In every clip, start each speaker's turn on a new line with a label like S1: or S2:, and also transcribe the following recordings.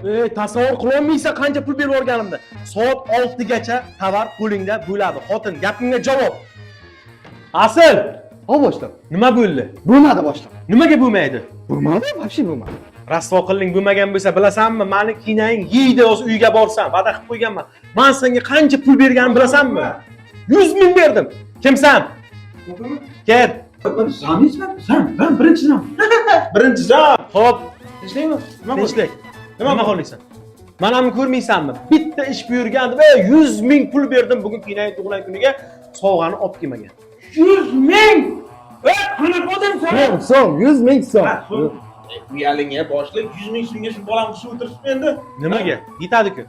S1: Tasavvur qilolmaysan qancha pul berib yuborganimni. Soat 6 gacha tovar qo'lingda bo'ladi. Xotin, gapingga javob. Asl,
S2: O boshliq.
S1: nima bo'ldi?
S2: Bo'lmadi boshliq.
S1: Nimaga bo'lmaydi?
S2: Bo'lmadi, вообще bo'lmadi.
S1: Rasvo qiling bo'lmagan bo'lsa, bilasanmi? Meni kinaying yeydi, o'z uyga borsam, va'da qilib qo'yganman. Men senga qancha pul berganimni bilasanmi? 100 ming berdim. Kimsan? Ket.
S3: Ben birinchi zam.
S1: Birinchi zam. Xo'p,
S3: Ishlaymi?
S1: tinchlik. Nima xohlaysan? Manamni ko'rmaysanmi? Bitta ish buyurgandim va 100 ming pul berdim bugun kinay tug'ilgan kuniga sovg'ani olib kelmagan.
S3: 100 ming! Qanaqa odamsan?
S2: So'm, 100 ming so'm.
S3: Uyalinga boshliq 100 ming so'mga shu bolamni shu o'tiribsiz endi.
S1: Nimaga? Yetadi-ku.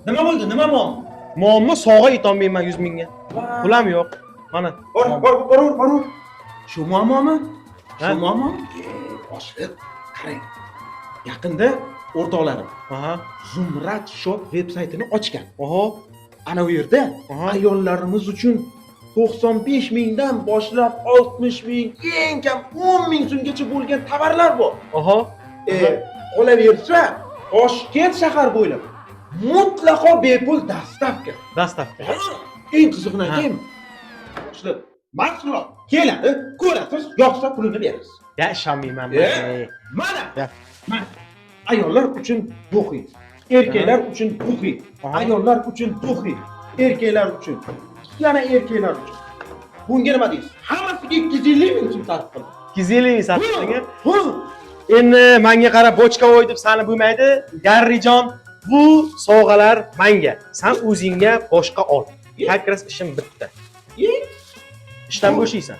S3: Nima bo'ldi? Nima muammo?
S1: Muammo sovg'a yetolmayman 100 mingga. Pulam yo'q. Mana.
S3: Bor. Shu muammomi?
S1: Ha?
S3: Shu muammo? Boshliq, qarang. Yaqinda o'rtoqlarim
S1: Aha.
S3: Zumrad Shop veb-saytini ochgan.
S1: Oho.
S3: Ana u yerda
S1: Aha.
S3: ayollarimiz uchun 95 mingdan boshlab 60 ming, eng kam 10 ming so'mgacha bo'lgan tovarlar bor.
S1: Oho.
S3: Qolaversa, Toshkent shahar bo'ylab mutlaqo bepul dastavka.
S1: Dastavka.
S3: Eng qizig'ini aytaymi? Boshliq, mahsulot keladi, ko'rasiz, yoqsa pulini berasiz.
S1: Ya ishonmayman.
S3: Mana.
S1: Ya.
S3: Mana. Ayollar uchun do'xi, erkaklar uchun do'xi,
S1: Aha.
S3: ayollar uchun do'xi, erkaklar uchun, yana erkaklar uchun. Bunga nima deysiz? Hammasiga 250 ming so'm sarf qildim.
S1: 250 ming sarflading.
S3: Hu.
S1: Endi menga qarab bochka o'y deb sani bo'lmaydi. Garrijon, bu sovg'alar menga. Sen o'zingga boshqa ol. Kakras ishim bitta.
S3: Ye.
S1: Ishdan bo'shaysan.